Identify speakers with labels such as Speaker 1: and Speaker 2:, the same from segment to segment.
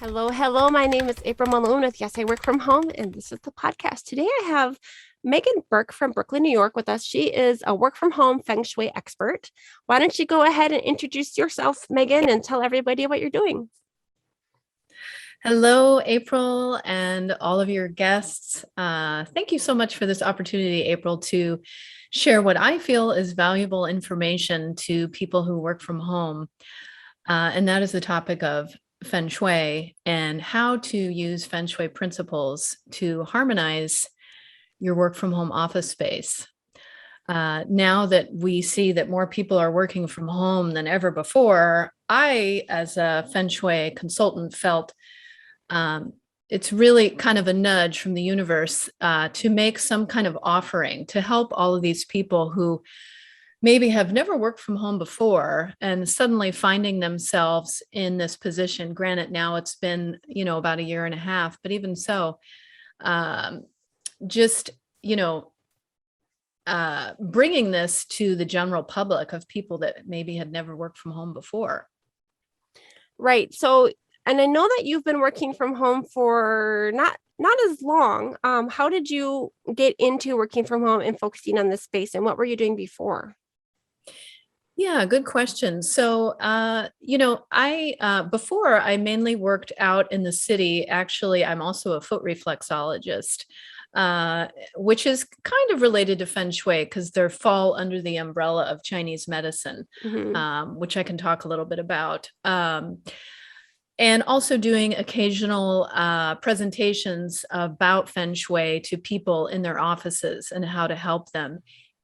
Speaker 1: Hello, hello. My name is April Malone with Yes, I Work From Home, and this is the podcast. Today I have Megan Burke from Brooklyn, New York with us. She is a work from home Feng Shui expert. Why don't you go ahead and introduce yourself, Megan, and tell everybody what you're doing?
Speaker 2: Hello, April, and all of your guests. Thank you so much for this opportunity, April, to share what I feel is valuable information to people who work from home. And that is the topic of Feng Shui and how to use Feng Shui principles to harmonize your work from home office space. Now that we see that more people are working from home than ever before, I, as a Feng Shui consultant, felt it's really kind of a nudge from the universe to make some kind of offering to help all of these people who maybe have never worked from home before and suddenly finding themselves in this position. Granted, now it's been, about a year and a half, but even so, just, bringing this to the general public of people that maybe had never worked from home before.
Speaker 1: Right. So, and I know that you've been working from home for not as long. How did you get into working from home and focusing on this space, and what were you doing before?
Speaker 2: Yeah, good question. So, before I mainly worked out in the city. Actually, I'm also a foot reflexologist, which is kind of related to Feng Shui because they fall under the umbrella of Chinese medicine,
Speaker 1: Mhm.
Speaker 2: which I can talk a little bit about. And also doing occasional presentations about Feng Shui to people in their offices and how to help them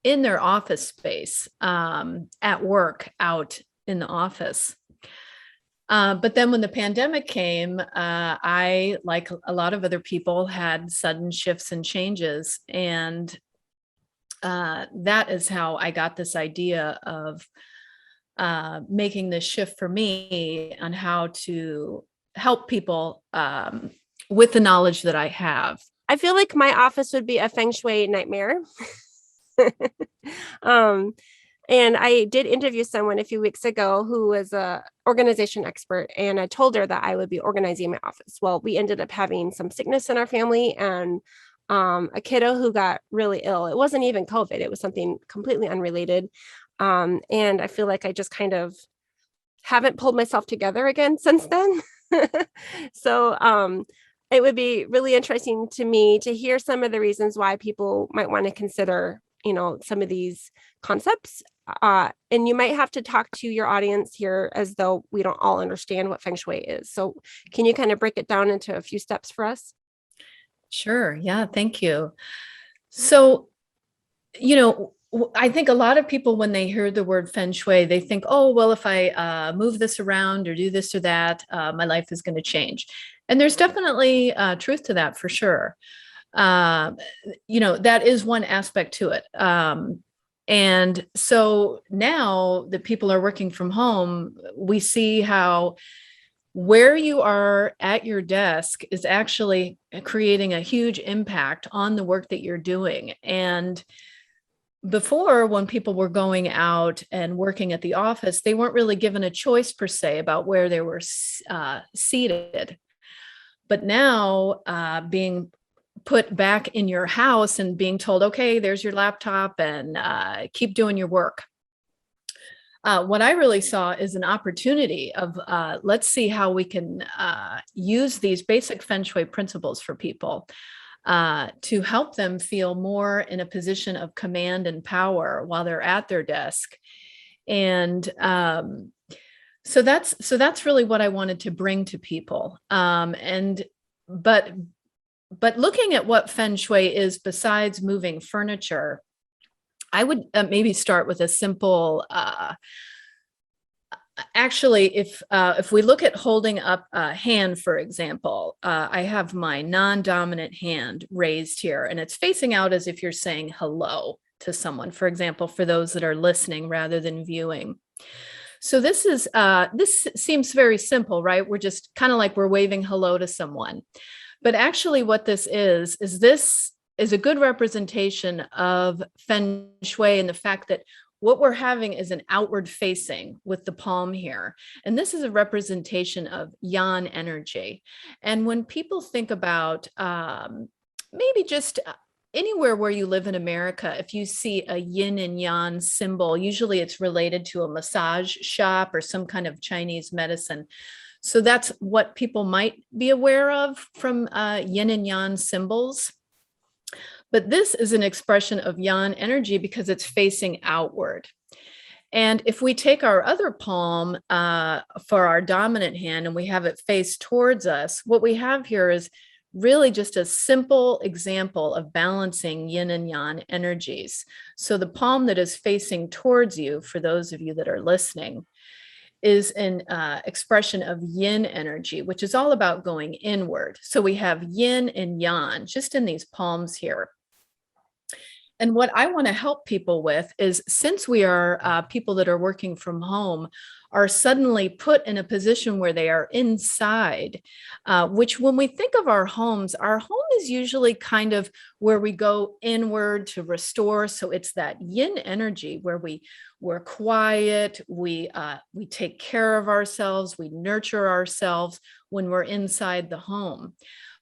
Speaker 2: in their office space, at work, out in the office. But then when the pandemic came, I, like a lot of other people, had sudden shifts and changes. And that is how I got this idea of making this shift for me on how to help people with the knowledge that I have.
Speaker 1: I feel like my office would be a Feng Shui nightmare. um, and I did interview someone a few weeks ago who was a organization expert, and I told her that I would be organizing my office. Well, we ended up having some sickness in our family, and a kiddo who got really ill. It wasn't even COVID; it was something completely unrelated. And I feel like I just kind of haven't pulled myself together again since then. So it would be really interesting to me to hear some of the reasons why people might want to consider, some of these concepts. And you might have to talk to your audience here as though we don't all understand what Feng Shui is. So can you kind of break it down into a few steps for us?
Speaker 2: Sure. Yeah. Thank you. So, I think a lot of people, when they hear the word Feng Shui, they think, oh, well, if I move this around or do this or that, my life is going to change. And there's definitely truth to that for sure. That is one aspect to it. And so now that people are working from home, we see how where you are at your desk is actually creating a huge impact on the work that you're doing. And before, when people were going out and working at the office, they weren't really given a choice per se about where they were seated. But now, being put back in your house and being told, okay, there's your laptop and keep doing your work. What I really saw is an opportunity of let's see how we can use these basic Feng Shui principles for people to help them feel more in a position of command and power while they're at their desk. And so that's really what I wanted to bring to people. But looking at what Feng Shui is besides moving furniture, I would maybe start with a simple. Actually, if we look at holding up a hand, for example, I have my non-dominant hand raised here, and it's facing out as if you're saying hello to someone, for example, for those that are listening rather than viewing. So this seems very simple, right? We're just kind of like we're waving hello to someone. But actually what this is a good representation of Feng Shui and the fact that what we're having is an outward facing with the palm here. And this is a representation of Yan energy. And when people think about maybe just anywhere where you live in America, if you see a yin and yang symbol, usually it's related to a massage shop or some kind of Chinese medicine. So that's what people might be aware of from yin and yang symbols. But this is an expression of yang energy because it's facing outward. And if we take our other palm for our dominant hand and we have it face towards us, what we have here is really just a simple example of balancing yin and yang energies. So the palm that is facing towards you, for those of you that are listening, is an expression of yin energy, which is all about going inward. So we have yin and yang just in these palms here. And what I want to help people with is, since we are people that are working from home, are suddenly put in a position where they are inside, which when we think of our home is usually kind of where we go inward to restore. So it's that yin energy where we're quiet, we take care of ourselves, we nurture ourselves when we're inside the home.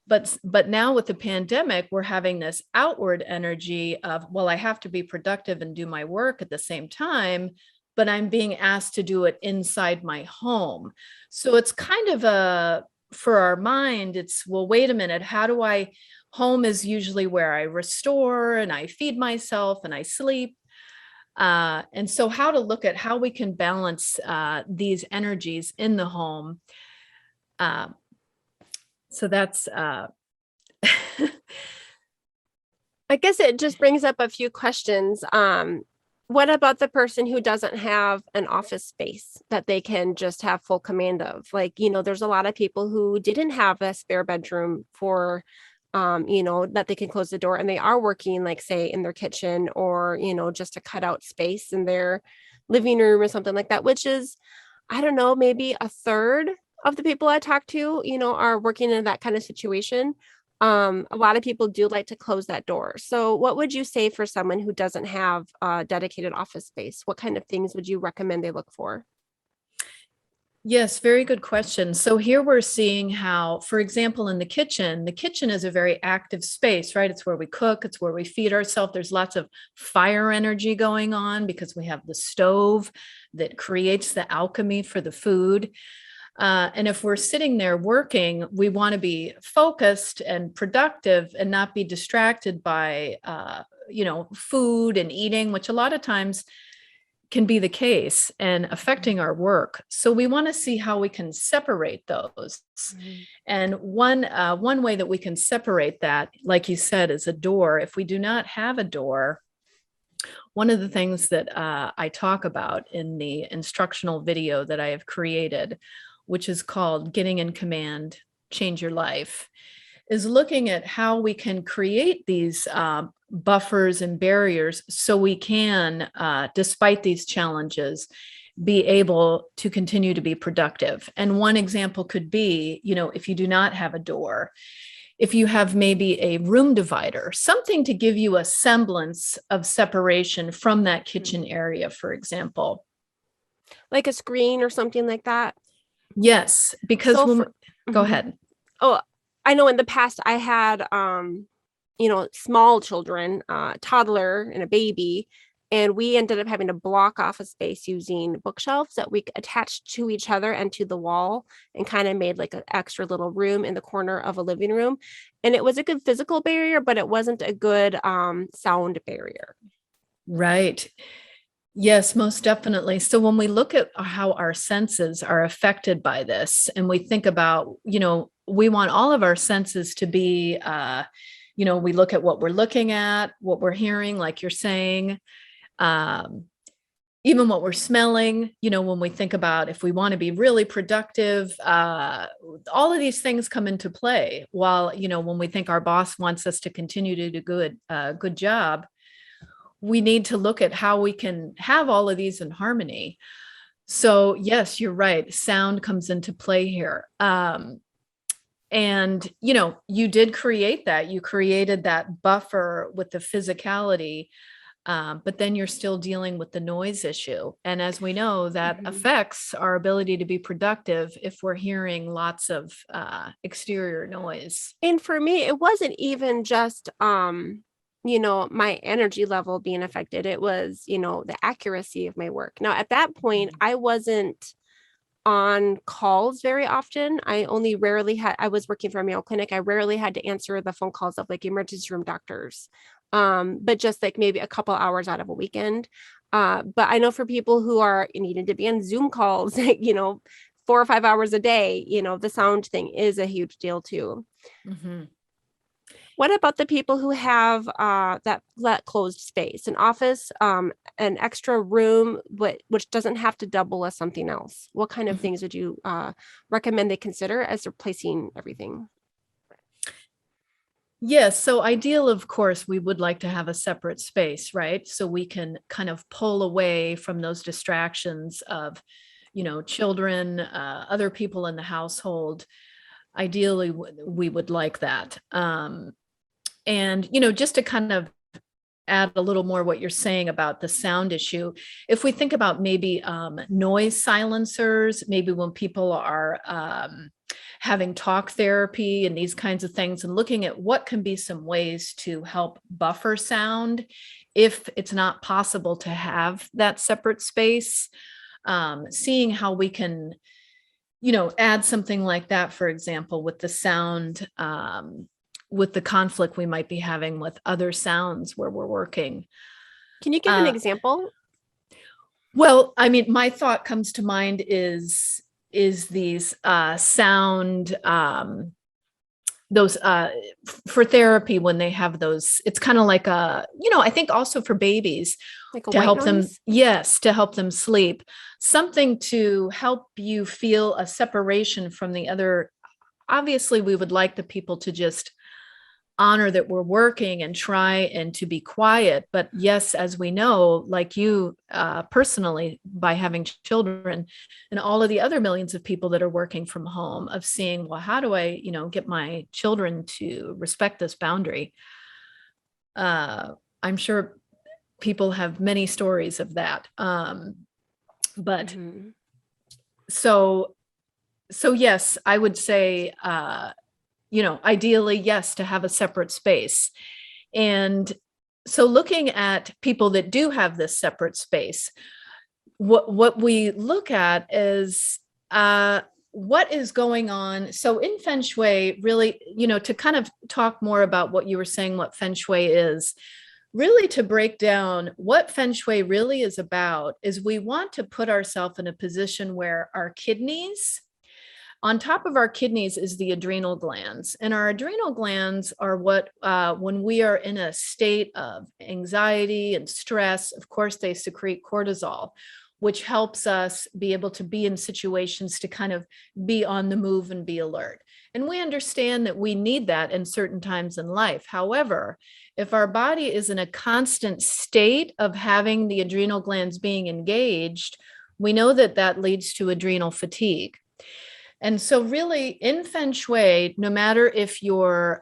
Speaker 2: But now with the pandemic, we're having this outward energy of, well, I have to be productive and do my work at the same time, but I'm being asked to do it inside my home. So it's kind of for our mind, it's, well, wait a minute, home is usually where I restore and I feed myself and I sleep. And so how to look at how we can balance these energies in the home. So that's,
Speaker 1: I guess it just brings up a few questions. What about the person who doesn't have an office space that they can just have full command of? Like, there's a lot of people who didn't have a spare bedroom for, that they can close the door, and they are working, like, say, in their kitchen or, just a cutout space in their living room or something like that, which is, I don't know, maybe a third of the people I talk to, are working in that kind of situation. A lot of people do like to close that door. So what would you say for someone who doesn't have a dedicated office space? What kind of things would you recommend they look for?
Speaker 2: Yes, very good question. So here we're seeing how, for example, in the kitchen is a very active space, right? It's where we cook, it's where we feed ourselves. There's lots of fire energy going on because we have the stove that creates the alchemy for the food. And if we're sitting there working, we want to be focused and productive and not be distracted by, food and eating, which a lot of times can be the case and affecting our work. So we want to see how we can separate those. Mm-hmm. And one way that we can separate that, like you said, is a door. If we do not have a door, one of the things that I talk about in the instructional video that I have created, which is called Getting in Command, Change Your Life, is looking at how we can create these buffers and barriers so we can, despite these challenges, be able to continue to be productive. And one example could be, if you do not have a door, if you have maybe a room divider, something to give you a semblance of separation from that kitchen area, for example.
Speaker 1: Like a screen or something like that?
Speaker 2: Yes, because go ahead.
Speaker 1: Oh, I know in the past I had, small children, a toddler and a baby, and we ended up having to block off a space using bookshelves that we attached to each other and to the wall and kind of made like an extra little room in the corner of a living room. And it was a good physical barrier, but it wasn't a good sound barrier.
Speaker 2: Right. Yes, most definitely. So when we look at how our senses are affected by this, and we think about, we want all of our senses to be, we look at what we're looking at, what we're hearing, like you're saying, even what we're smelling, when we think about if we want to be really productive, all of these things come into play. While, when we think our boss wants us to continue to do good job, we need to look at how we can have all of these in harmony. So yes, you're right. Sound comes into play here. And, you did create that. You created that buffer with the physicality But then you're still dealing with the noise issue. And as we know, that affects our ability to be productive if we're hearing lots of exterior noise.
Speaker 1: And for me, it wasn't even just my energy level being affected. It was, the accuracy of my work. Now, at that point, I wasn't on calls very often. I was working for a Mayo Clinic. I rarely had to answer the phone calls of like emergency room doctors. But just like maybe a couple hours out of a weekend. But I know for people who are needing to be on Zoom calls, 4 or 5 hours a day, the sound thing is a huge deal too.
Speaker 2: Mm-hmm.
Speaker 1: What about the people who have that closed space, an office, an extra room, which doesn't have to double as something else? What kind of things would you recommend they consider as replacing everything?
Speaker 2: Yes. So ideal, of course, we would like to have a separate space, right? So we can kind of pull away from those distractions of, children, other people in the household. Ideally, we would like that. And, just to kind of add a little more what you're saying about the sound issue, if we think about maybe noise silencers, maybe when people are having talk therapy and these kinds of things, and looking at what can be some ways to help buffer sound if it's not possible to have that separate space, seeing how we can, add something like that, for example, with the sound, with the conflict we might be having with other sounds where we're working.
Speaker 1: Can you give an example?
Speaker 2: Well, I mean, my thought comes to mind is these sound, those for therapy when they have those, it's kind of like I think also for babies,
Speaker 1: Like a
Speaker 2: to
Speaker 1: white
Speaker 2: help them,
Speaker 1: noise?
Speaker 2: yes, to help them sleep, something to help you feel a separation from the other. Obviously, we would like the people to just honor that we're working and try and to be quiet. But yes, as we know, like you personally, by having children and all of the other millions of people that are working from home, of seeing, well, how do I, get my children to respect this boundary? I'm sure people have many stories of that. But so yes, I would say, ideally, yes, to have a separate space. And so looking at people that do have this separate space, what we look at is what is going on. So in Feng Shui, really, to kind of talk more about what you were saying, what Feng Shui is, really to break down what Feng Shui really is about, is we want to put ourselves in a position where our kidneys, on top of our kidneys is the adrenal glands. And our adrenal glands are what, when we are in a state of anxiety and stress, of course, they secrete cortisol, which helps us be able to be in situations to kind of be on the move and be alert. And we understand that we need that in certain times in life. However, if our body is in a constant state of having the adrenal glands being engaged, we know that that leads to adrenal fatigue. And so really in Feng Shui, no matter if you're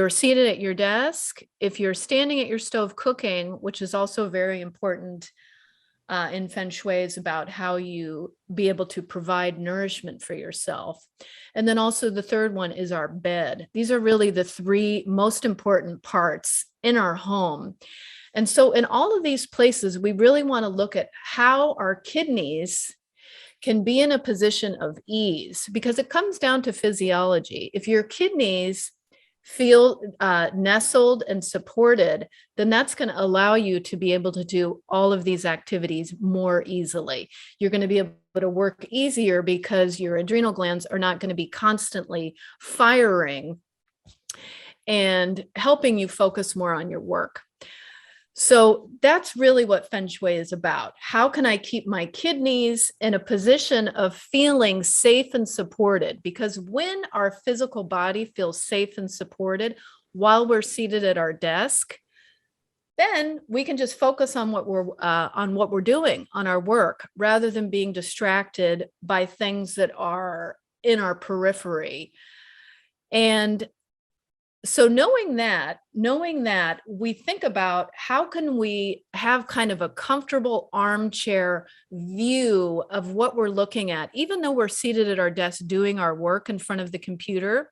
Speaker 2: seated at your desk, if you're standing at your stove cooking, which is also very important in Feng Shui, is about how you be able to provide nourishment for yourself. And then also the third one is our bed. These are really the three most important parts in our home. And so in all of these places, we really want to look at how our kidneys can be in a position of ease, because it comes down to physiology. If your kidneys feel nestled and supported, then that's going to allow you to be able to do all of these activities more easily. You're going to be able to work easier because your adrenal glands are not going to be constantly firing and helping you focus more on your work. So that's really what Feng Shui is about. How can I keep my kidneys in a position of feeling safe and supported? Because when our physical body feels safe and supported while we're seated at our desk, then we can just focus on what we're doing, on our work, rather than being distracted by things that are in our periphery. And so knowing that, we think about how can we have kind of a comfortable armchair view of what we're looking at, even though we're seated at our desk doing our work in front of the computer.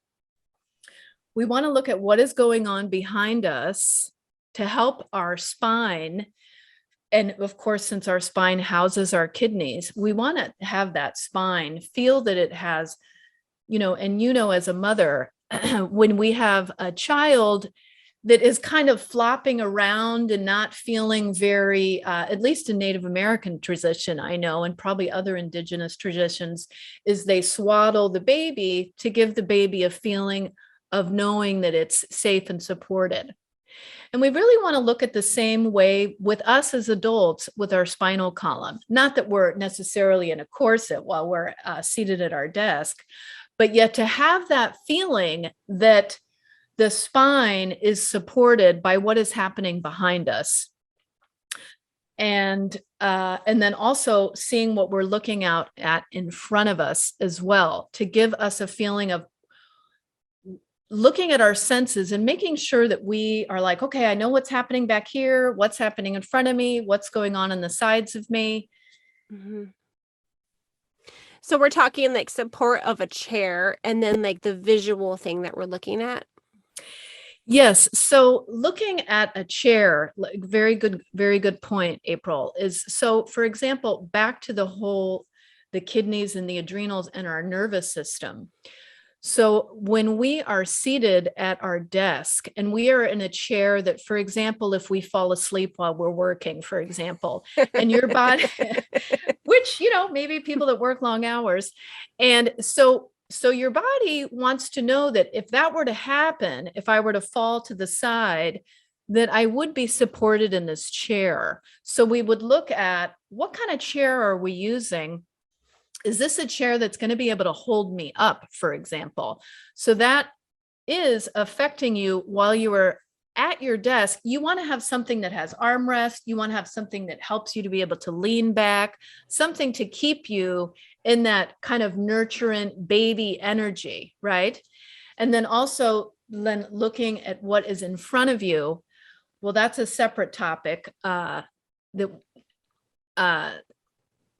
Speaker 2: We want to look at what is going on behind us to help our spine. And of course, since our spine houses our kidneys, we want to have that spine feel that it has, and as a mother, when we have a child that is kind of flopping around and not feeling very, at least in Native American tradition, I know, and probably other indigenous traditions, is they swaddle the baby to give the baby a feeling of knowing that it's safe and supported. And we really want to look at the same way with us as adults with our spinal column. Not that we're necessarily in a corset while we're seated at our desk, but yet to have that feeling that the spine is supported by what is happening behind us. And then also seeing what we're looking out at in front of us as well, to give us a feeling of looking at our senses and making sure that we are like, okay, I know what's happening back here, what's happening in front of me, what's going on the sides of me.
Speaker 1: Mm-hmm. So we're talking like support of a chair and then like the visual thing that we're looking at.
Speaker 2: Yes. So looking at a chair, very good point, April, is so, for example, back to the kidneys and the adrenals and our nervous system. So when we are seated at our desk and we are in a chair that, for example, if we fall asleep while we're working, for example, and your body, which, maybe people that work long hours. And so your body wants to know that if that were to happen, if I were to fall to the side, that I would be supported in this chair. So we would look at what kind of chair are we using? Is this a chair that's going to be able to hold me up, for example? So that is affecting you while you are at your desk. You want to have something that has armrest. You want to have something that helps you to be able to lean back, something to keep you in that kind of nurturant baby energy, right? And then also then looking at what is in front of you. Well, that's a separate topic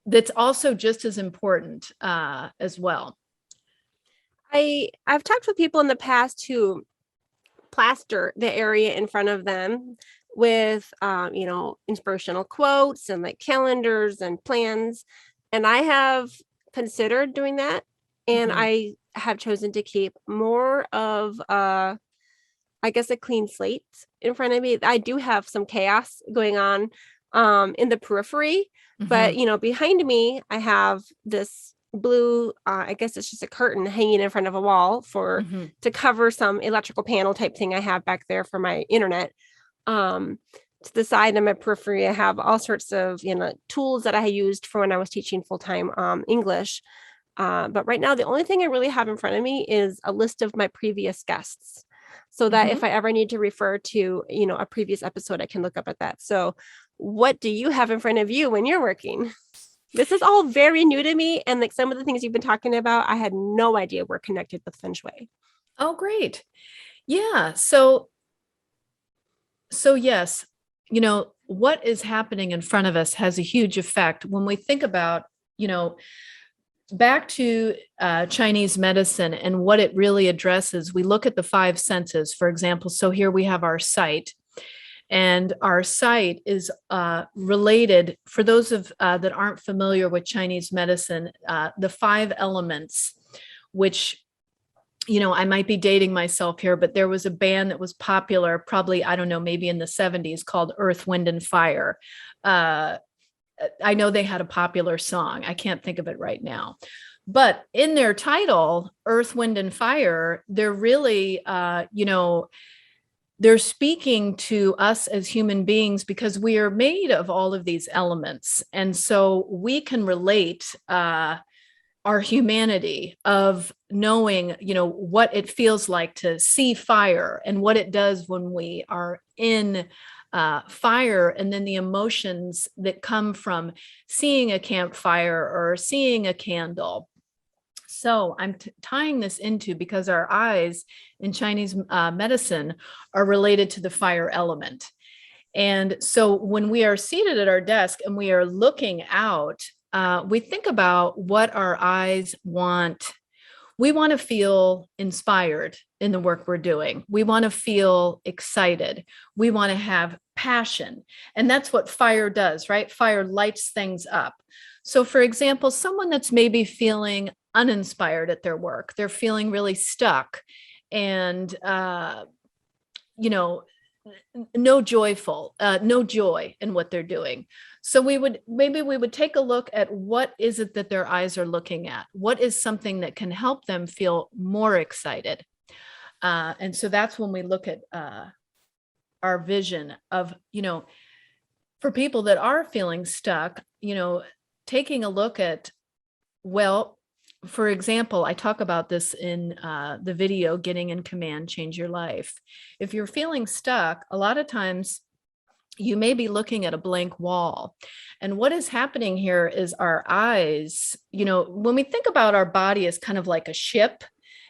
Speaker 2: that's also just as important as well.
Speaker 1: I've talked with people in the past who plaster the area in front of them with inspirational quotes and like calendars and plans. And I have considered doing that. And I have chosen to keep more of I guess a clean slate in front of me. I do have some chaos going on in the periphery. But, behind me, I have this blue, I guess it's just a curtain hanging in front of a wall to cover some electrical panel type thing I have back there for my internet. To the side of my periphery, I have all sorts of, tools that I used for when I was teaching full-time English. But right now, the only thing I really have in front of me is a list of my previous guests. So that if I ever need to refer to, a previous episode, I can look up at that. So what do you have in front of you when you're working? This is all very new to me. And like some of the things you've been talking about, I had no idea were connected with Feng Shui.
Speaker 2: Oh, great. Yeah. So yes, what is happening in front of us has a huge effect when we think about, back to Chinese medicine and what it really addresses. We look at the five senses, for example. So here we have our sight. And our sight is related, for those that aren't familiar with Chinese medicine, the five elements, which, I might be dating myself here, but there was a band that was popular, probably, I don't know, maybe in the 70s, called Earth, Wind, and Fire. I know they had a popular song. I can't think of it right now. But in their title, Earth, Wind, and Fire, they're really, they're speaking to us as human beings because we are made of all of these elements. And so we can relate our humanity of knowing, what it feels like to see fire and what it does when we are in fire, and then the emotions that come from seeing a campfire or seeing a candle. So I'm tying this into, because our eyes in Chinese medicine are related to the fire element. And so when we are seated at our desk and we are looking out, we think about what our eyes want. We want to feel inspired in the work we're doing. We want to feel excited. We want to have passion. And that's what fire does, right? Fire lights things up. So, for example, someone that's maybe feeling uninspired at their work, they're feeling really stuck and, you know, no joy in what they're doing. So we would take a look at what is it that their eyes are looking at? What is something that can help them feel more excited? And so that's when we look at our vision of, for people that are feeling stuck, taking a look at, well, for example, I talk about this in the video, Getting in Command, Change Your Life. If you're feeling stuck, a lot of times you may be looking at a blank wall. And what is happening here is our eyes, when we think about our body as kind of like a ship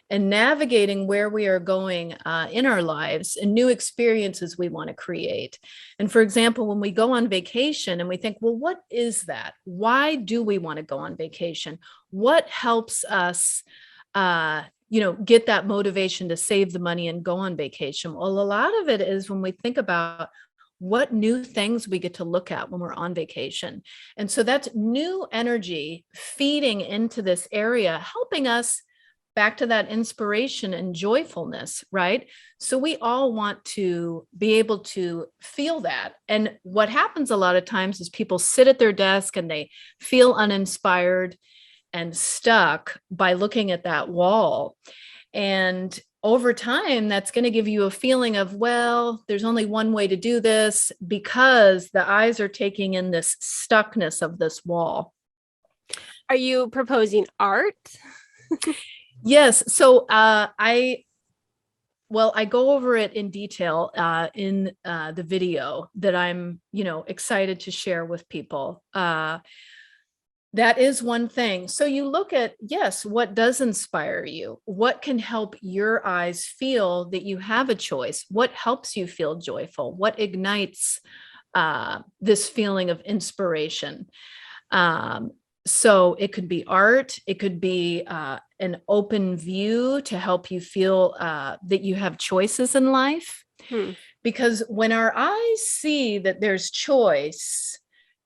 Speaker 2: and navigating where we are going in our lives and new experiences we want to create. And for example, when we go on vacation and we think, well, what is that? Why do we want to go on vacation? What helps us, get that motivation to save the money and go on vacation? Well, a lot of it is when we think about what new things we get to look at when we're on vacation. And so that's new energy feeding into this area, helping us back to that inspiration and joyfulness, right? So we all want to be able to feel that. And what happens a lot of times is people sit at their desk and they feel uninspired and stuck by looking at that wall. And over time, that's going to give you a feeling of, well, there's only one way to do this, because the eyes are taking in this stuckness of this wall.
Speaker 1: Are you proposing art?
Speaker 2: Yes. So I go over it in detail in the video that I'm, excited to share with people. That is one thing. So you look at, yes, what does inspire you? What can help your eyes feel that you have a choice? What helps you feel joyful? What ignites this feeling of inspiration? So it could be art. It could be an open view to help you feel that you have choices in life. Because when our eyes see that there's choice,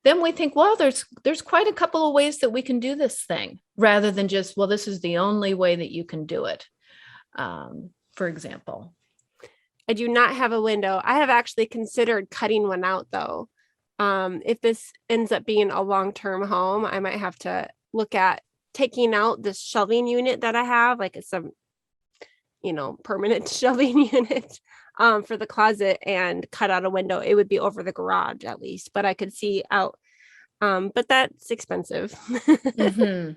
Speaker 2: then we think, well, there's quite a couple of ways that we can do this thing, rather than just, well, this is the only way that you can do it. For example.
Speaker 1: I do not have a window. I have actually considered cutting one out, though. If this ends up being a long-term home, I might have to look at taking out this shelving unit that I have, like it's some, permanent shelving unit for the closet, and cut out a window. It would be over the garage at least, but I could see out. But that's expensive.
Speaker 2: Mm-hmm.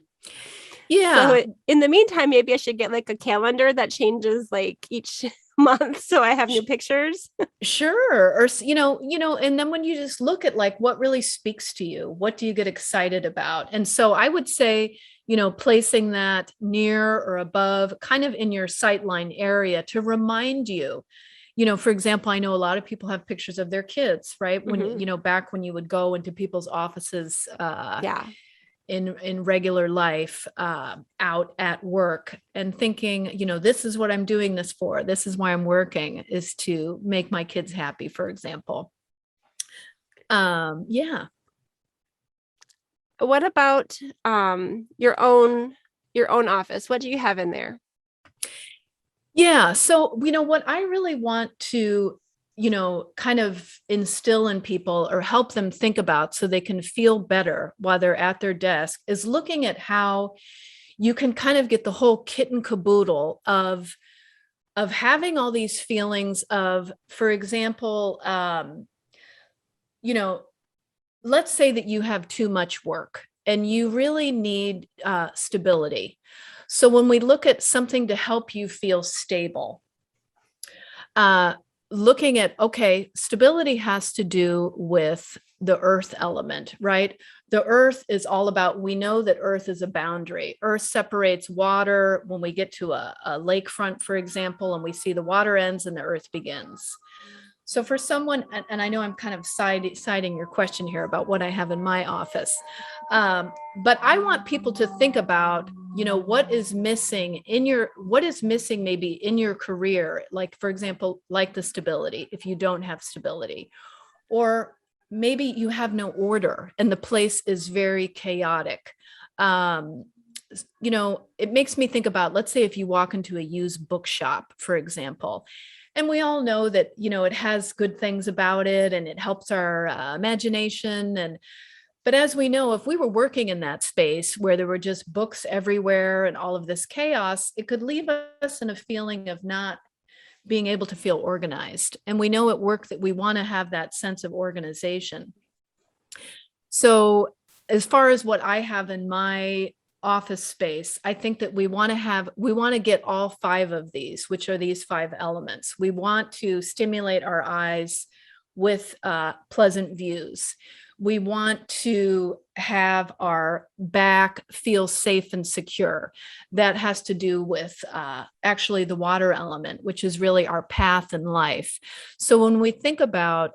Speaker 2: Yeah.
Speaker 1: So in the meantime, maybe I should get like a calendar that changes like each month, so I have new pictures.
Speaker 2: Sure. Or, and then when you just look at like what really speaks to you, what do you get excited about? And so I would say, placing that near or above, kind of in your sightline area, to remind you. For example, I know a lot of people have pictures of their kids, right? When, back when you would go into people's offices, in regular life, out at work, and thinking, this is what I'm doing this for. This is why I'm working, is to make my kids happy, for example. Yeah.
Speaker 1: What about your own office? What do you have in there?
Speaker 2: Yeah. So, what I really want to, kind of instill in people or help them think about so they can feel better while they're at their desk, is looking at how you can kind of get the whole kit and caboodle of having all these feelings of, for example, let's say that you have too much work and you really need stability. So when we look at something to help you feel stable, looking at, okay, stability has to do with the earth element, right? the earth is all about, we know that earth is a boundary. Earth separates water when we get to a lakefront, for example, and we see the water ends and the earth begins. So for someone, and I know I'm kind of citing your question here about what I have in my office, but I want people to think about, what is missing maybe in your career, like, for example, like the stability, if you don't have stability, or maybe you have no order and the place is very chaotic. It makes me think about, let's say if you walk into a used bookshop, for example, and we all know that, it has good things about it and it helps our imagination. But as we know, if we were working in that space where there were just books everywhere and all of this chaos, it could leave us in a feeling of not being able to feel organized. And we know at work that we want to have that sense of organization. So as far as what I have in my office space, I think that we want to get all 5 of these, which are these 5 elements. We want to stimulate our eyes with pleasant views. We want to have our back feel safe and secure. That has to do with actually the water element, which is really our path in life. So when we think about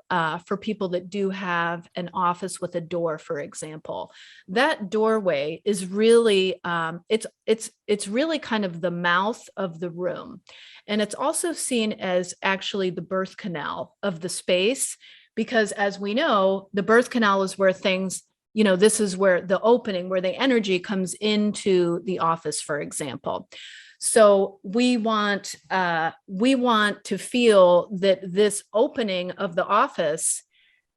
Speaker 2: for people that do have an office with a door, for example, that doorway is really it's really kind of the mouth of the room, and it's also seen as actually the birth canal of the space. Because as we know, the birth canal is where things, this is where the opening, where the energy comes into the office, for example. So we want to feel that this opening of the office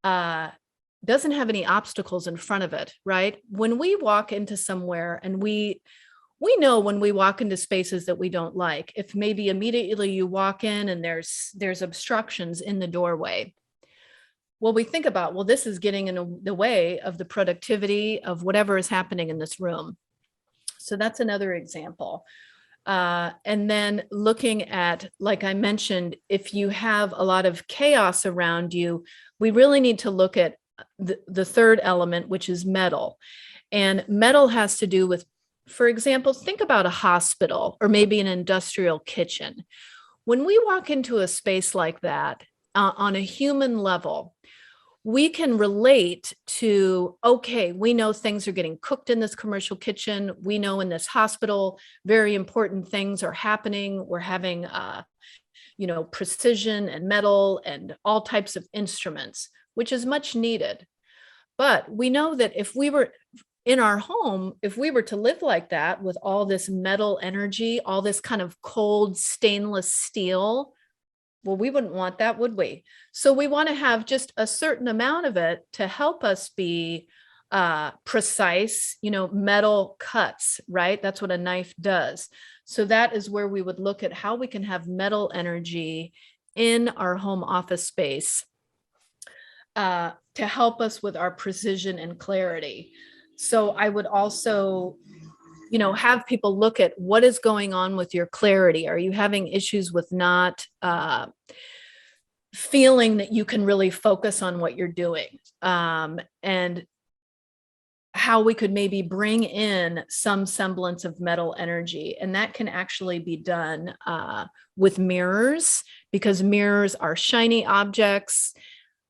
Speaker 2: doesn't have any obstacles in front of it, right? When we walk into somewhere, and we know when we walk into spaces that we don't like, if maybe immediately you walk in and there's obstructions in the doorway. Well, we think about, this is getting in the way of the productivity of whatever is happening in this room. So that's another example. And then looking at, like I mentioned, if you have a lot of chaos around you, we really need to look at the third element, which is metal. And metal has to do with, for example, think about a hospital or maybe an industrial kitchen. When we walk into a space like that, on a human level, we can relate to, okay, we know things are getting cooked in this commercial kitchen. We know in this hospital, very important things are happening. We're having, precision and metal and all types of instruments, which is much needed. But we know that if we were in our home, if we were to live like that with all this metal energy, all this kind of cold stainless steel, well, we wouldn't want that, would we? So we want to have just a certain amount of it to help us be precise, metal cuts, right? That's what a knife does. So that is where we would look at how we can have metal energy in our home office space to help us with our precision and clarity. So I would also have people look at what is going on with your clarity. Are you having issues with not feeling that you can really focus on what you're doing? And how we could maybe bring in some semblance of metal energy. And that can actually be done with mirrors, because mirrors are shiny objects.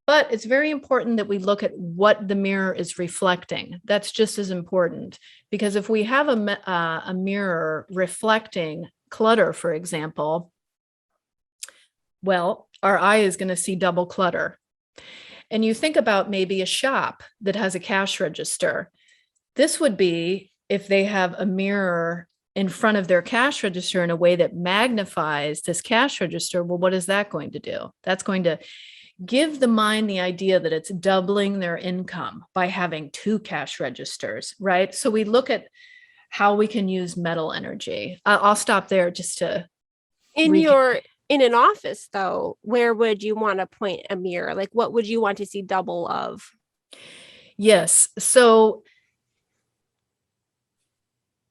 Speaker 2: But it's very important that we look at what the mirror is reflecting. That's just as important, because if we have a mirror reflecting clutter, for example, well, our eye is going to see double clutter. And you think about maybe a shop that has a cash register. This would be if they have a mirror in front of their cash register in a way that magnifies this cash register. Well, what is that going to do? That's going to give the mind the idea that it's doubling their income by having 2 cash registers, right? So we look at how we can use metal energy. I'll stop there just to
Speaker 1: in an office, though, where would you want to point a mirror? Like, what would you want to see double of?
Speaker 2: Yes. So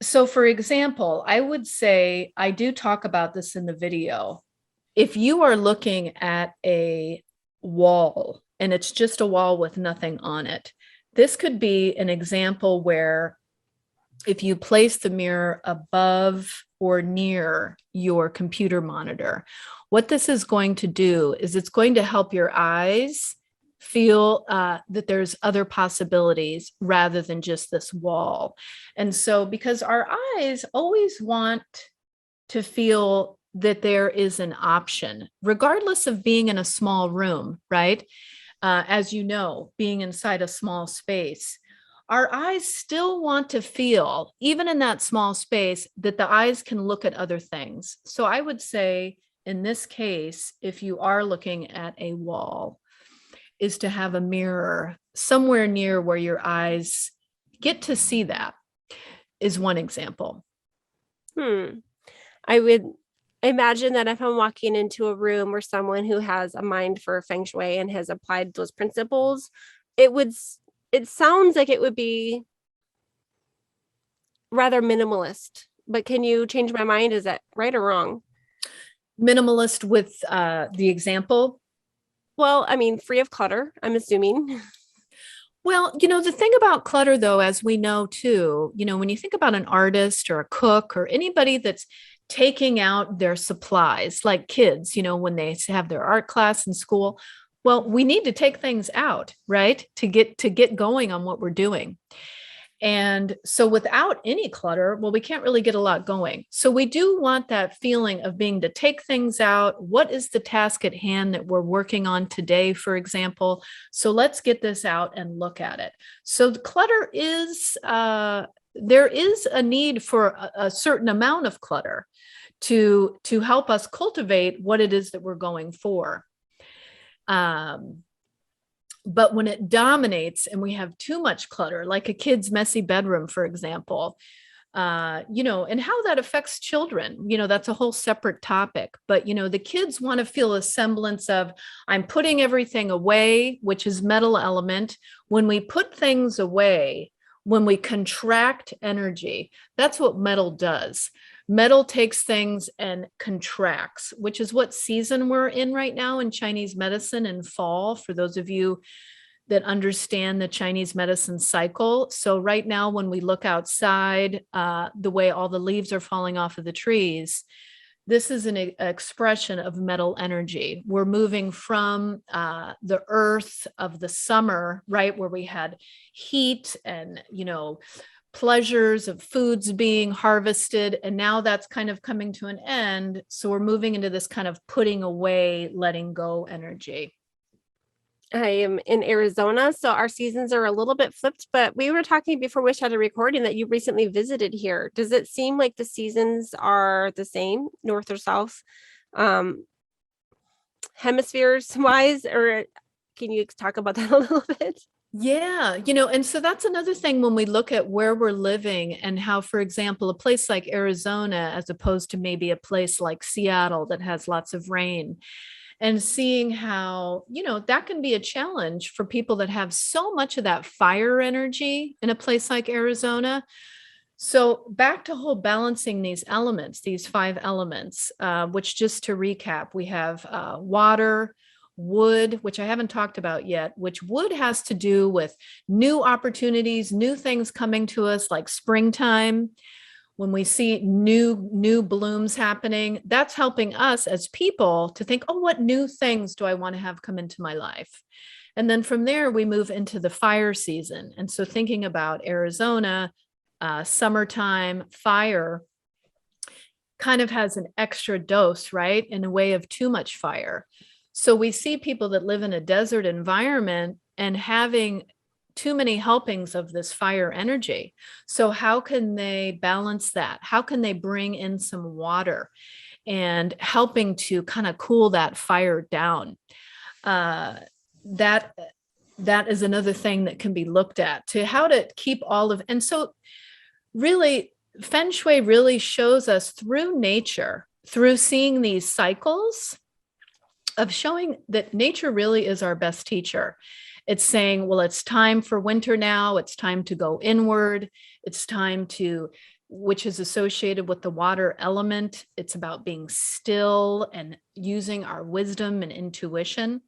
Speaker 2: for example, I would say, I do talk about this in the video. If you are looking at a wall and it's just a wall with nothing on it, This could be an example where if you place the mirror above or near your computer monitor, what this is going to do is it's going to help your eyes feel that there's other possibilities rather than just this wall. And so, because our eyes always want to feel that there is an option, regardless of being in a small room, right? As you know, being inside a small space, our eyes still want to feel, even in that small space, that the eyes can look at other things. So I would say, in this case, if you are looking at a wall, is to have a mirror somewhere near where your eyes get to see that, is one example.
Speaker 1: I would imagine that if I'm walking into a room where someone who has a mind for Feng Shui and has applied those principles, it sounds like it would be rather minimalist. But can you change my mind? Is that right or wrong?
Speaker 2: Minimalist with the example?
Speaker 1: Well, I mean, free of clutter, I'm assuming.
Speaker 2: Well, the thing about clutter, though, as we know too, when you think about an artist or a cook or anybody that's taking out their supplies, like kids, when they have their art class in school, well, we need to take things out, right? To get going on what we're doing. And so without any clutter, well, we can't really get a lot going. So we do want that feeling of being to take things out. What is the task at hand that we're working on today, for example? So let's get this out and look at it. So the clutter is, there is a need for a certain amount of clutter to help us cultivate what it is that we're going for. But when it dominates and we have too much clutter, like a kid's messy bedroom, for example, and how that affects children, that's a whole separate topic. But, the kids want to feel a semblance of, I'm putting everything away, which is metal element. When we put things away, when we contract energy, that's what metal does. Metal takes things and contracts, which is what season we're in right now in Chinese medicine in fall, for those of you that understand the Chinese medicine cycle. So right now, when we look outside, the way all the leaves are falling off of the trees, this is an expression of metal energy. We're moving from the earth of the summer, right, where we had heat and, pleasures of foods being harvested. And now that's kind of coming to an end. So we're moving into this kind of putting away, letting go energy.
Speaker 1: I am in Arizona, so our seasons are a little bit flipped, but we were talking before we started recording that you recently visited here. Does it seem like the seasons are the same, north or south, hemispheres wise, or can you talk about that a little bit?
Speaker 2: Yeah, and so that's another thing when we look at where we're living and how, for example, a place like Arizona, as opposed to maybe a place like Seattle that has lots of rain, and seeing how, that can be a challenge for people that have so much of that fire energy in a place like Arizona. So back to whole balancing these elements, these 5 elements, which, just to recap, we have water, wood, which I haven't talked about yet, which wood has to do with new opportunities, new things coming to us, like springtime. When we see new blooms happening, that's helping us as people to think, oh, what new things do I want to have come into my life? And then from there, we move into the fire season. And so thinking about Arizona, summertime, fire kind of has an extra dose, right? In a way of too much fire. So we see people that live in a desert environment and having too many helpings of this fire energy. So how can they balance that? How can they bring in some water and helping to kind of cool that fire down? That is another thing that can be looked at, to how to keep all of, and so really Feng Shui really shows us through nature, through seeing these cycles, of showing that nature really is our best teacher. It's saying, well, it's time for winter now. It's time to go inward. It's time to, which is associated with the water element. It's about being still and using our wisdom and intuition.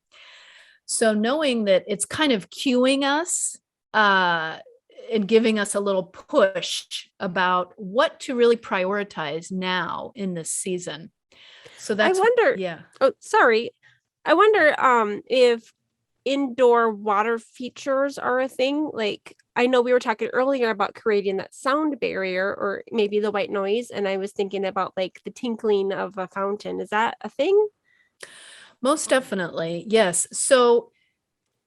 Speaker 2: So knowing that it's kind of cueing us and giving us a little push about what to really prioritize now in this season. So
Speaker 1: I
Speaker 2: that's,
Speaker 1: wonder,
Speaker 2: yeah.
Speaker 1: oh, sorry. I wonder if indoor water features are a thing. Like, I know we were talking earlier about creating that sound barrier or maybe the white noise. And I was thinking about like the tinkling of a fountain. Is that a thing?
Speaker 2: Most definitely. Yes. So,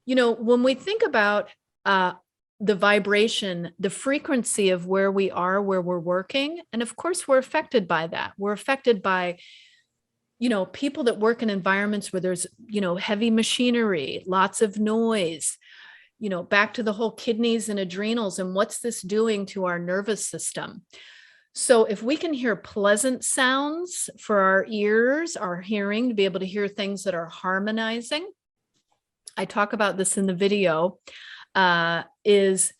Speaker 2: when we think about the vibration, the frequency of where we are, where we're working, and of course, we're affected by that. We're affected by, people that work in environments where there's, heavy machinery, lots of noise, back to the whole kidneys and adrenals and what's this doing to our nervous system. So if we can hear pleasant sounds for our ears, our hearing, to be able to hear things that are harmonizing, I talk about this in the video, is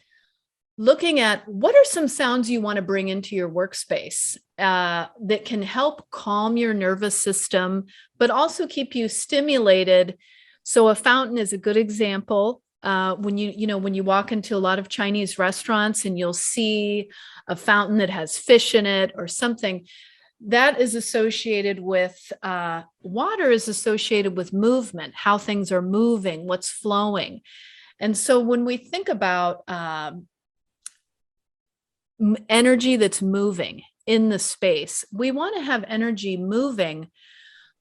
Speaker 2: looking at what are some sounds you want to bring into your workspace that can help calm your nervous system, but also keep you stimulated. So a fountain is a good example. When you walk into a lot of Chinese restaurants and you'll see a fountain that has fish in it or something, that is associated with water is associated with movement, how things are moving, what's flowing. And so when we think about energy that's moving in the space, we want to have energy moving.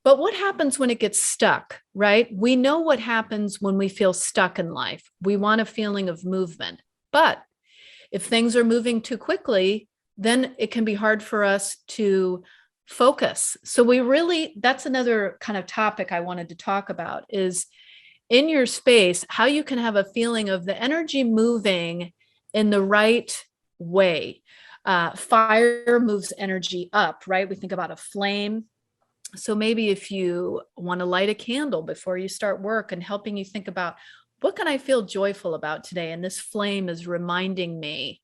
Speaker 2: But what happens when it gets stuck, right? We know what happens when we feel stuck in life. We want a feeling of movement. But if things are moving too quickly, then it can be hard for us to focus. So that's another kind of topic I wanted to talk about is in your space, how you can have a feeling of the energy moving in the right way. Fire moves energy up, right? We think about a flame. So maybe if you want to light a candle before you start work and helping you think about what can I feel joyful about today? And this flame is reminding me,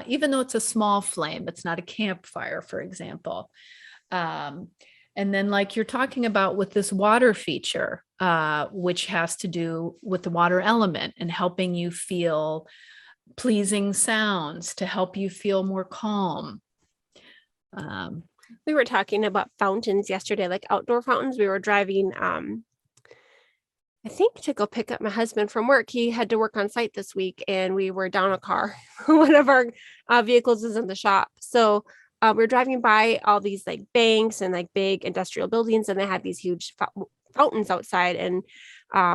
Speaker 2: even though it's a small flame, it's not a campfire, for example. And then like you're talking about with this water feature, which has to do with the water element and helping you feel pleasing sounds to help you feel more calm.
Speaker 1: We were talking about fountains yesterday, like outdoor fountains. We were driving, I think to go pick up my husband from work. He had to work on site this week and we were down a car. One of our vehicles is in the shop. So we're driving by all these like banks and like big industrial buildings, and they had these huge fountains outside. And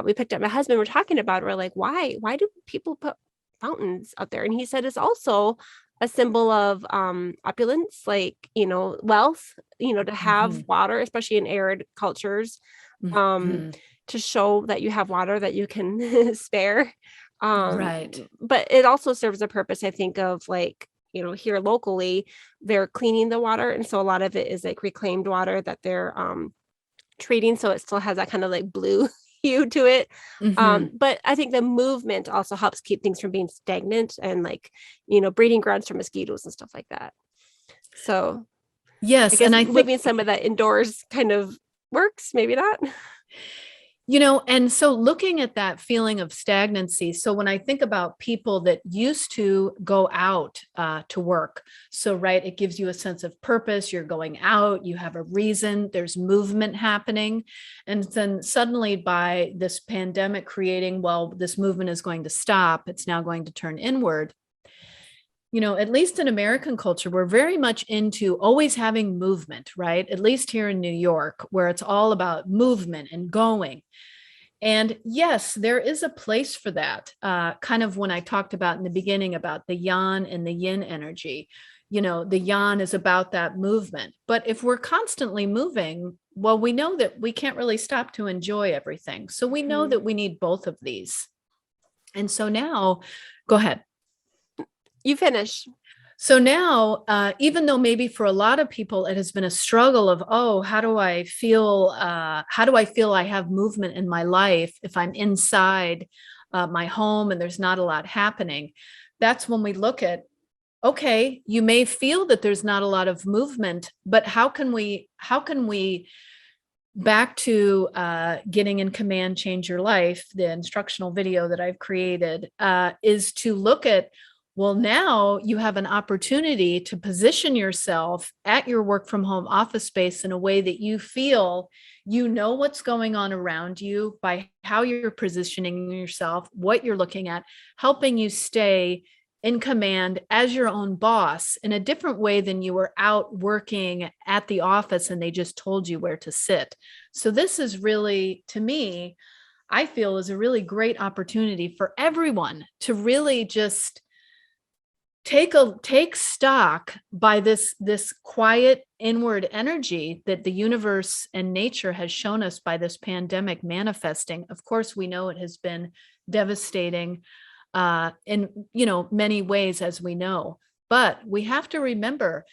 Speaker 1: we picked up my husband. We're talking about it. We're like, why do people put fountains out there? And he said it's also a symbol of opulence, like, wealth, to have water, especially in arid cultures, to show that you have water that you can spare.
Speaker 2: Right.
Speaker 1: But it also serves a purpose, I think, of like, here locally, they're cleaning the water. And so a lot of it is like reclaimed water that they're treating. So it still has that kind of like blue hue to it. But I think the movement also helps keep things from being stagnant and like, breeding grounds for mosquitoes and stuff like that. So
Speaker 2: yes,
Speaker 1: I guess
Speaker 2: and I think
Speaker 1: moving some of that indoors kind of works, maybe not.
Speaker 2: And so looking at that feeling of stagnancy. So when I think about people that used to go out to work, so, right, it gives you a sense of purpose. You're going out, you have a reason, there's movement happening. And then suddenly by this pandemic creating, well, this movement is going to stop, it's now going to turn inward. At least in American culture, we're very much into always having movement, right? At least here in New York, where it's all about movement and going. And yes, there is a place for that. Kind of when I talked about in the beginning about the Yan and the Yin energy, the Yan is about that movement. But if we're constantly moving, well, we know that we can't really stop to enjoy everything. So we know that we need both of these. And so now, go ahead.
Speaker 1: You finish.
Speaker 2: So now, even though maybe for a lot of people, it has been a struggle of, how do I feel? How do I feel I have movement in my life if I'm inside my home and there's not a lot happening? That's when we look at, okay, you may feel that there's not a lot of movement, but how can we back to Getting in Command, Change Your Life, the instructional video that I've created, is to look at, well, now you have an opportunity to position yourself at your work from home office space in a way that you feel you know what's going on around you by how you're positioning yourself, what you're looking at, helping you stay in command as your own boss in a different way than you were out working at the office and they just told you where to sit. So this is really, to me, I feel is a really great opportunity for everyone to really just take stock by this quiet inward energy that the universe and nature has shown us by this pandemic manifesting. Of course, we know it has been devastating in many ways, as we know, but we have to remember,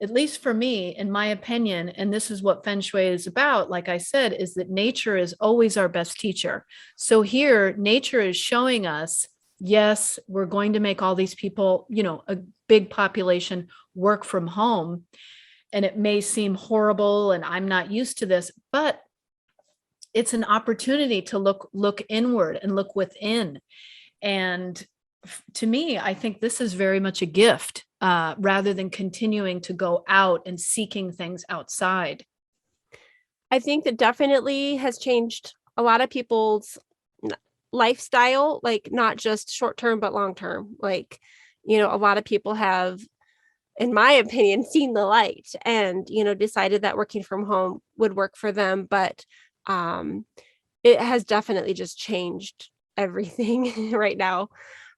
Speaker 2: at least for me, in my opinion, and this is what Feng Shui is about, like I said, is that nature is always our best teacher. So here, nature is showing us, yes, we're going to make all these people, a big population, work from home. And it may seem horrible and I'm not used to this, but it's an opportunity to look inward and look within. And to me, I think this is very much a gift rather than continuing to go out and seeking things outside.
Speaker 1: I think that definitely has changed a lot of people's lifestyle, like not just short term, but long term. Like, a lot of people have, in my opinion, seen the light and, decided that working from home would work for them. But it has definitely just changed everything right now.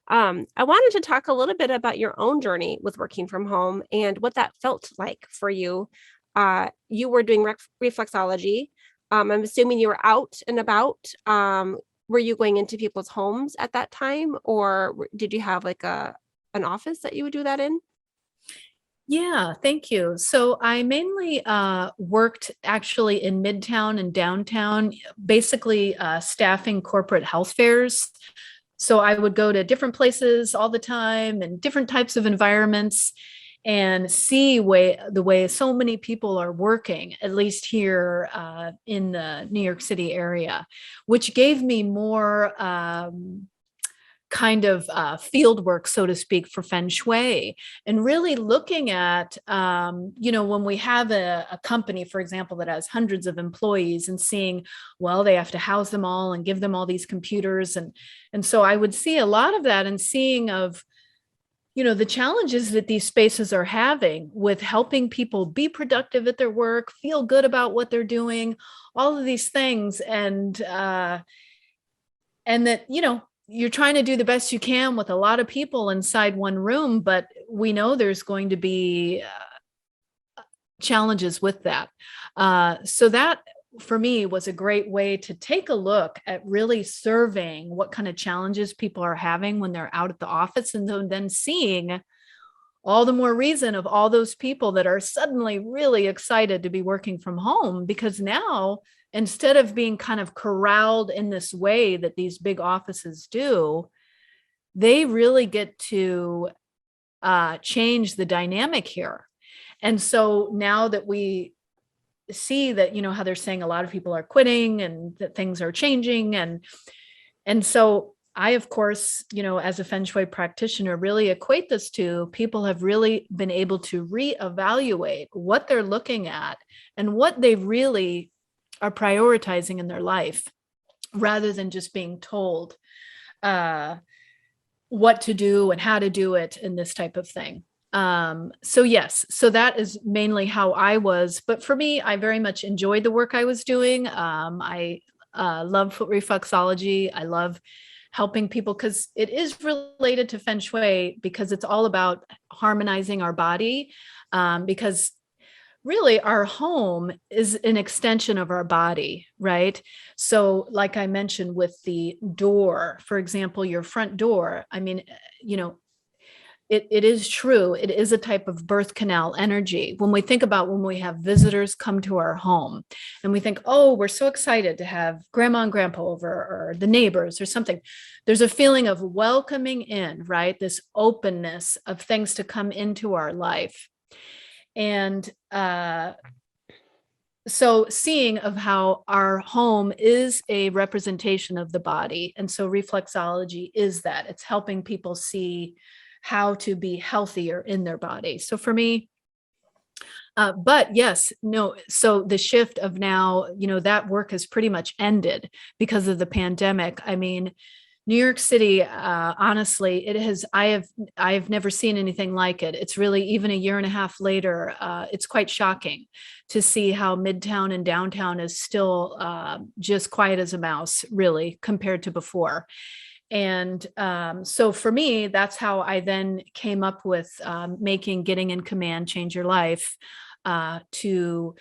Speaker 1: I wanted to talk a little bit about your own journey with working from home and what that felt like for you. You were doing reflexology. I'm assuming you were out and about. Were you going into people's homes at that time, or did you have like an office that you would do that in?
Speaker 2: Yeah, thank you. So I mainly worked actually in Midtown and downtown, basically staffing corporate health fairs. So I would go to different places all the time and different types of environments and see the way so many people are working, at least here in the New York City area, which gave me more kind of field work, so to speak, for Feng Shui, and really looking at, when we have a company, for example, that has hundreds of employees and seeing, well, they have to house them all and give them all these computers. And so I would see a lot of that and seeing of, the challenges that these spaces are having with helping people be productive at their work, feel good about what they're doing, all of these things. And that, you're trying to do the best you can with a lot of people inside one room, but we know there's going to be challenges with that. So that for me was a great way to take a look at really surveying what kind of challenges people are having when they're out at the office, and then seeing all the more reason of all those people that are suddenly really excited to be working from home, because now, instead of being kind of corralled in this way that these big offices do, they really get to change the dynamic here. And so now that we see that, how they're saying a lot of people are quitting and that things are changing. And so I, of course, as a Feng Shui practitioner, really equate this to people have really been able to reevaluate what they're looking at and what they really are prioritizing in their life, rather than just being told what to do and how to do it and this type of thing. So yes, so that is mainly how I was. But for me, I very much enjoyed the work I was doing. I love foot reflexology. I love helping people because it is related to Feng Shui, because it's all about harmonizing our body. Because really our home is an extension of our body, right? So like I mentioned with the door, for example, your front door, I mean, it is true. It is a type of birth canal energy. When we think about when we have visitors come to our home and we think, oh, we're so excited to have grandma and grandpa over, or the neighbors or something, there's a feeling of welcoming in, right? This openness of things to come into our life. And so seeing of how our home is a representation of the body. And so reflexology is that. It's helping people see how to be healthier in their body. So for me, but yes, no. So the shift of now, that work has pretty much ended because of the pandemic. I mean, New York City, honestly, I've never seen anything like it. It's really, even a year and a half later, it's quite shocking to see how Midtown and downtown is still just quiet as a mouse, really, compared to before. And so for me, that's how I then came up with making Getting in Command Change Your Life, to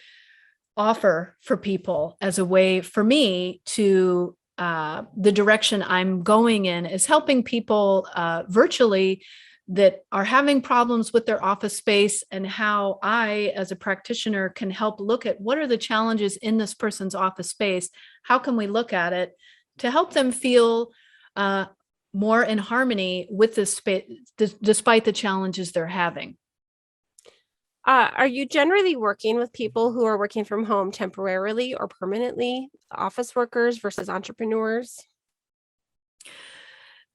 Speaker 2: offer for people as a way for me to, the direction I'm going in is helping people virtually that are having problems with their office space, and how I, as a practitioner, can help look at what are the challenges in this person's office space. How can we look at it to help them feel more in harmony with this space, despite the challenges they're having.
Speaker 1: Are you generally working with people who are working from home temporarily or permanently, office workers versus entrepreneurs?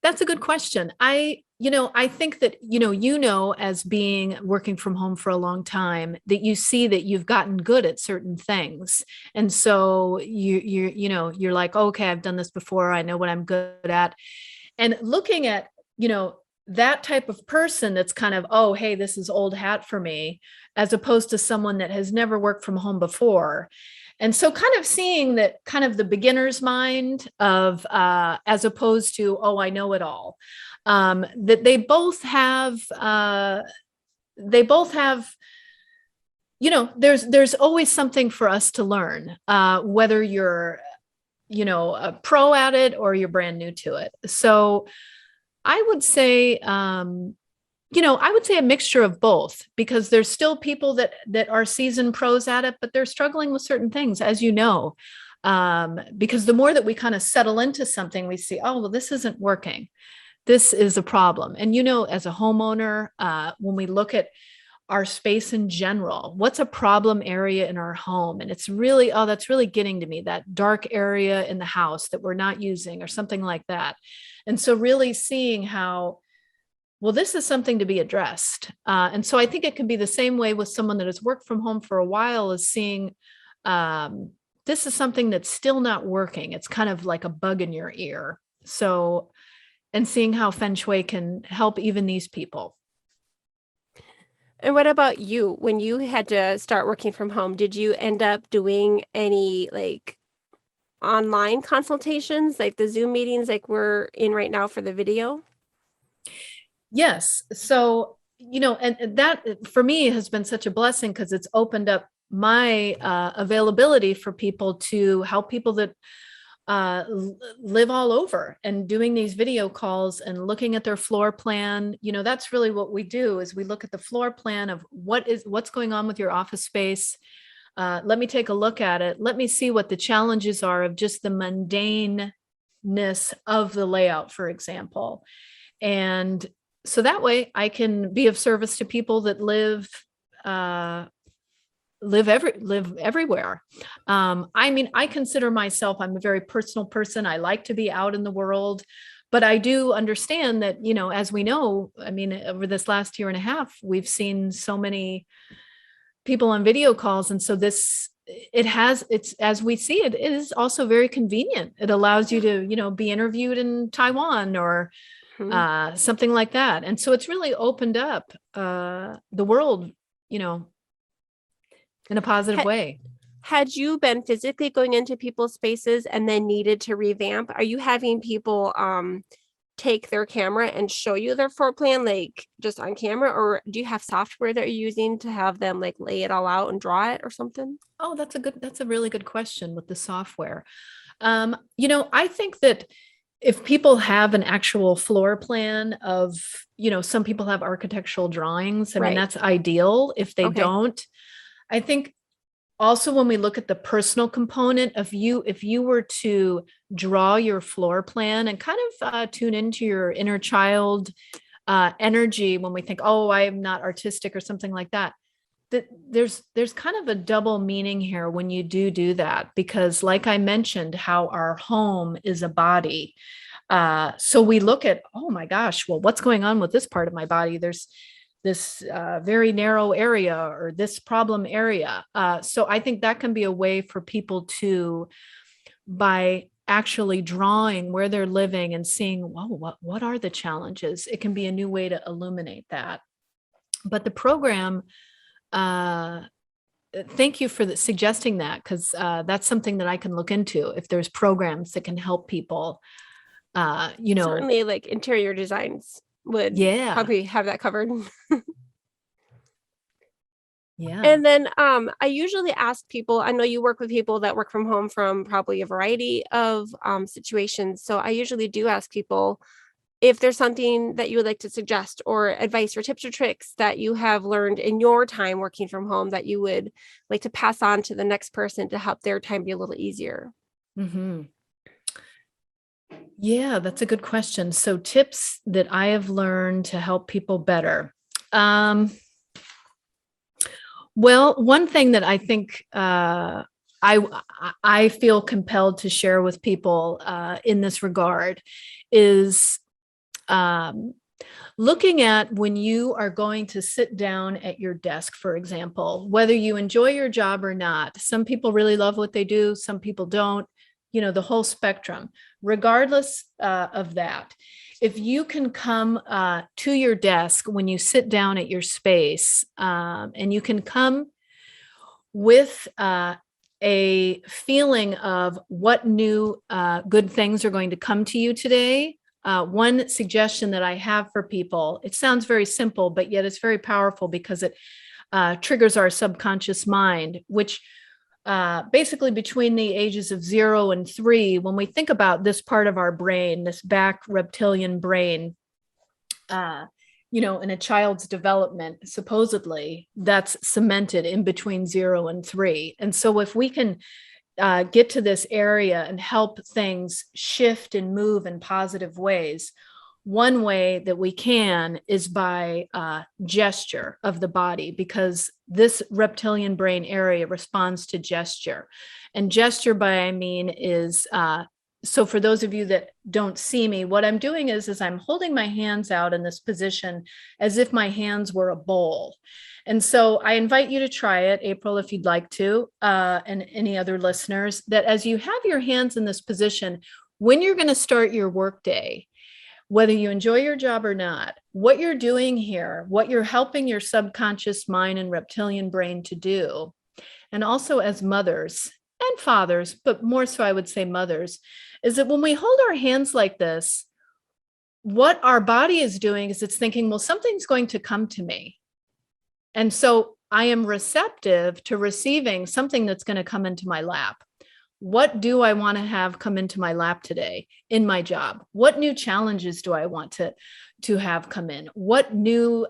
Speaker 2: That's a good question. I think that, as being working from home for a long time, that you see that you've gotten good at certain things. And so you're like, okay, I've done this before. I know what I'm good at. And looking at, that type of person that's kind of, oh, hey, this is old hat for me, as opposed to someone that has never worked from home before. And so kind of seeing that, kind of the beginner's mind of, as opposed to, oh, I know it all, that they both have, there's always something for us to learn, whether you're, a pro at it or you're brand new to it. So I would say, a mixture of both, because there's still people that are seasoned pros at it, but they're struggling with certain things, as you know, because the more that we kind of settle into something, we see, oh, well, this isn't working. This is a problem. And, as a homeowner, when we look at our space in general, what's a problem area in our home? And it's really, oh, that's really getting to me, that dark area in the house that we're not using or something like that. And so really seeing how, well, this is something to be addressed. And so I think it can be the same way with someone that has worked from home for a while, is seeing, this is something that's still not working. It's kind of like a bug in your ear. So, and seeing how Feng Shui can help even these people.
Speaker 1: And what about you? When you had to start working from home, did you end up doing any like online consultations, like the Zoom meetings like we're in right now for the video?
Speaker 2: Yes. So, and that for me has been such a blessing, because it's opened up my availability for people, to help people that live all over, and doing these video calls and looking at their floor plan. That's really what we do, is we look at the floor plan of what's going on with your office space. Let me take a look at it. Let me see what the challenges are of just the mundaneness of the layout, for example. And so that way I can be of service to people that live everywhere. I mean, I consider myself, I'm a very personal person. I like to be out in the world, but I do understand that, as we know, I mean, over this last year and a half, we've seen so many people on video calls. And so it's, as we see it, it is also very convenient. It allows you to, be interviewed in Taiwan or something like that. And so it's really opened up the world, in a positive way.
Speaker 1: Had you been physically going into people's spaces and then needed to revamp? Are you having people take their camera and show you their floor plan, like just on camera, or do you have software that you're using to have them like lay it all out and draw it or something?
Speaker 2: Oh, that's a really good question with the software. I think that if people have an actual floor plan of, some people have architectural drawings. I mean, that's ideal. If they don't, I think also when we look at the personal component of you, if you were to draw your floor plan and kind of tune into your inner child energy, when we think, oh, I'm not artistic or something like that, there's kind of a double meaning here when you do that, because like I mentioned, how our home is a body. So we look at, oh my gosh, well, what's going on with this part of my body? There's this very narrow area or this problem area. So I think that can be a way for people to, by actually drawing where they're living and seeing, whoa, what are the challenges? It can be a new way to illuminate that. But the program, thank you for suggesting that, because that's something that I can look into if there's programs that can help people.
Speaker 1: Certainly, like interior designs would probably have that covered.
Speaker 2: Yeah.
Speaker 1: And then I usually ask people, I know you work with people that work from home from probably a variety of situations. So I usually do ask people if there's something that you would like to suggest, or advice or tips or tricks that you have learned in your time working from home that you would like to pass on to the next person to help their time be a little easier.
Speaker 2: Mm-hmm. Yeah, that's a good question. So tips that I have learned to help people better. Well, one thing that I think I feel compelled to share with people in this regard is looking at when you are going to sit down at your desk, for example, whether you enjoy your job or not. Some people really love what they do, some people don't, the whole spectrum. Regardless of that, if you can come to your desk when you sit down at your space, and you can come with a feeling of what new good things are going to come to you today. One suggestion that I have for people, it sounds very simple, but yet it's very powerful because it triggers our subconscious mind, which basically between the ages of 0 and 3, when we think about this part of our brain, this back reptilian brain, in a child's development, supposedly that's cemented in between 0 and 3. And so if we can get to this area and help things shift and move in positive ways, one way that we can is by gesture of the body, because this reptilian brain area responds to gesture. And gesture I mean is, so for those of you that don't see me, what I'm doing is I'm holding my hands out in this position as if my hands were a bowl. And so I invite you to try it, April, if you'd like to, and any other listeners, that as you have your hands in this position, when you're going to start your workday, whether you enjoy your job or not, what you're doing here, what you're helping your subconscious mind and reptilian brain to do, and also as mothers and fathers, but more so I would say mothers, is that when we hold our hands like this, what our body is doing is it's thinking, well, something's going to come to me. And so I am receptive to receiving something that's going to come into my lap. What do I want to have come into my lap today in my job? What new challenges do I want to have come in? What new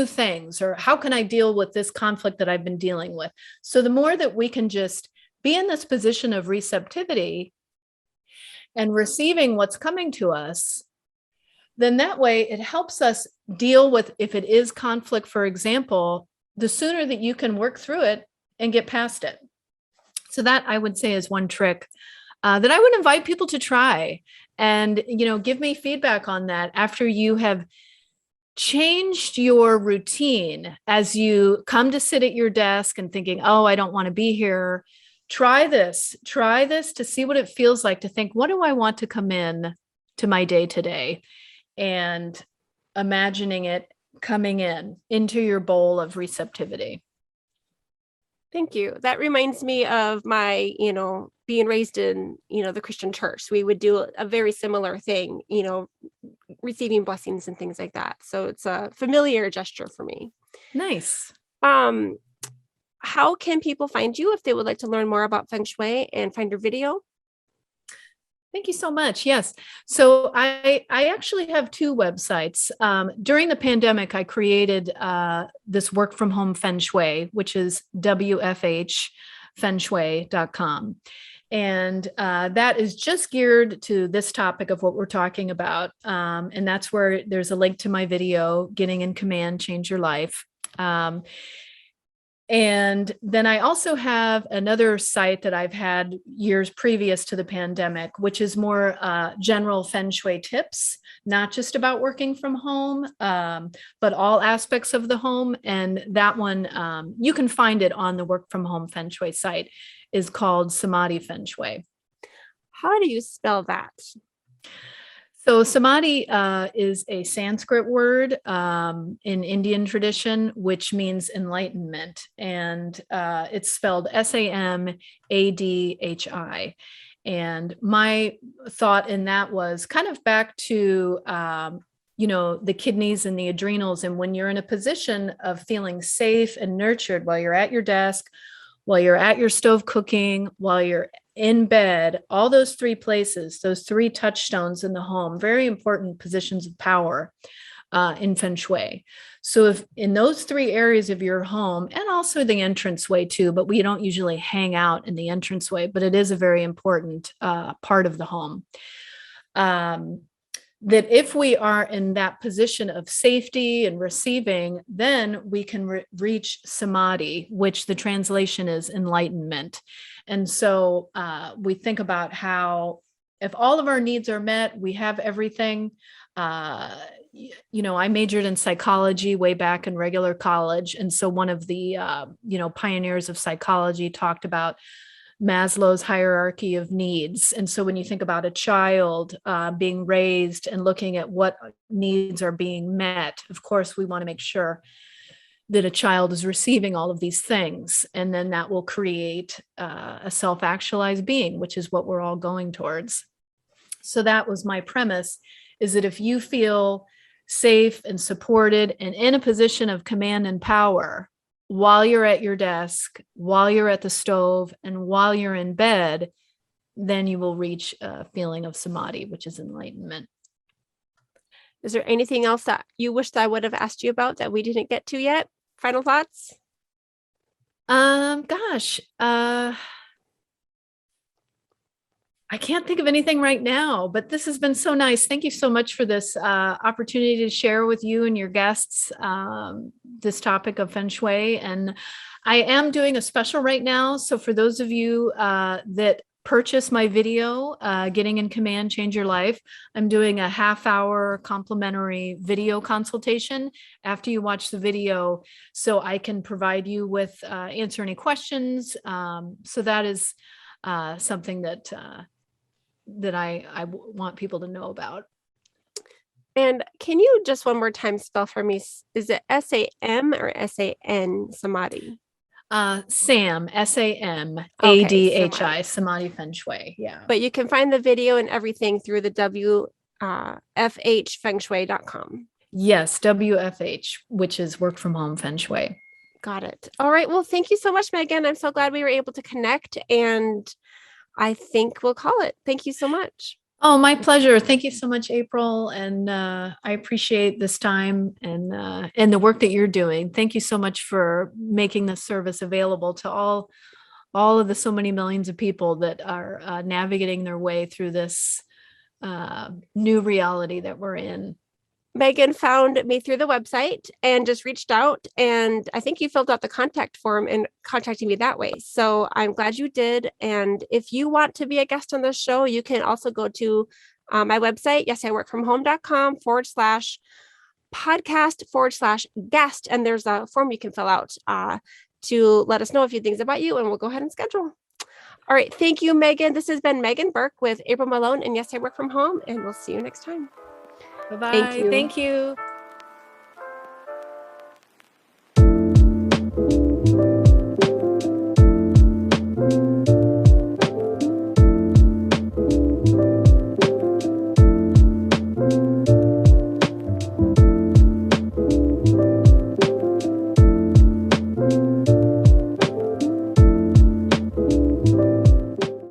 Speaker 2: things, or how can I deal with this conflict that I've been dealing with? So the more that we can just be in this position of receptivity and receiving what's coming to us, then that way it helps us deal with, if it is conflict, for example, the sooner that you can work through it and get past it. So that I would say is one trick that I would invite people to try, and, give me feedback on that after you have changed your routine. As you come to sit at your desk and thinking, oh, I don't want to be here. Try this to see what it feels like to think, what do I want to come in to my day today? And imagining it coming into your bowl of receptivity.
Speaker 1: Thank you. That reminds me of my, being raised in, the Christian church. We would do a very similar thing, receiving blessings and things like that. So it's a familiar gesture for me.
Speaker 2: Nice.
Speaker 1: How can people find you if they would like to learn more about Feng Shui and find your video?
Speaker 2: Thank you so much. Yes. So I actually have 2 websites. During the pandemic, I created this work from home Feng Shui, which is WFH Feng Shui.com. And that is just geared to this topic of what we're talking about. And that's where there's a link to my video, Getting in Command, Change Your Life. And then I also have another site that I've had years previous to the pandemic, which is more general Feng Shui tips, not just about working from home, but all aspects of the home. And that one, you can find it on the Work from Home Feng Shui site, is called Samadhi Feng Shui.
Speaker 1: How do you spell that?
Speaker 2: So Samadhi is a Sanskrit word in Indian tradition, which means enlightenment, and it's spelled Samadhi. And my thought in that was kind of back to the kidneys and the adrenals, and when you're in a position of feeling safe and nurtured while you're at your desk, while you're at your stove cooking, while you're in bed, all those three places, those three touchstones in the home, very important positions of power in Feng Shui. So if in those three areas of your home, and also the entranceway too, but we don't usually hang out in the entranceway, but it is a very important part of the home. That if we are in that position of safety and receiving, then we can reach Samadhi, which the translation is enlightenment. And so we think about how if all of our needs are met, we have everything. I majored in psychology way back in regular college. And so one of the, pioneers of psychology talked about Maslow's hierarchy of needs. And so when you think about a child being raised and looking at what needs are being met, of course, we want to make sure that a child is receiving all of these things. And then that will create a self-actualized being, which is what we're all going towards. So that was my premise, is that if you feel safe and supported and in a position of command and power, while you're at your desk, while you're at the stove, and while you're in bed, then you will reach a feeling of Samadhi, which is enlightenment.
Speaker 1: Is there anything else that you wished I would have asked you about that we didn't get to yet? Final thoughts?
Speaker 2: I can't think of anything right now, but this has been so nice. Thank you so much for this opportunity to share with you and your guests this topic of Feng Shui. And I am doing a special right now. So for those of you that purchase my video, Getting in Command, Change Your Life, I'm doing a half-hour complimentary video consultation after you watch the video, so I can provide you with answer any questions. So that is something that I want people to know about.
Speaker 1: And can you just one more time spell for me? Is it SAM or SAN Samadhi?
Speaker 2: Sam, SAMADHI,
Speaker 1: Okay,
Speaker 2: Samadhi Feng Shui. Yeah.
Speaker 1: But you can find the video and everything through the WFHFengShui.com.
Speaker 2: Yes, WFH, which is Work from Home Feng Shui.
Speaker 1: Got it. All right. Well, thank you so much, Megan. I'm so glad we were able to connect, and I think we'll call it. Thank you so much.
Speaker 2: Oh, my pleasure. Thank you so much, April. And I appreciate this time and the work that you're doing. Thank you so much for making this service available to all of the so many millions of people that are navigating their way through this new reality that we're in.
Speaker 1: Megan found me through the website and just reached out, and I think you filled out the contact form and contacted me that way. So I'm glad you did. And if you want to be a guest on the show, you can also go to my website, yesiworkfromhome.com/podcast/guest. And there's a form you can fill out to let us know a few things about you, and we'll go ahead and schedule. All right. Thank you, Megan. This has been Megan Burke with April Malone and Yes, I Work From Home, and we'll see you next time.
Speaker 2: Bye-bye. Thank you.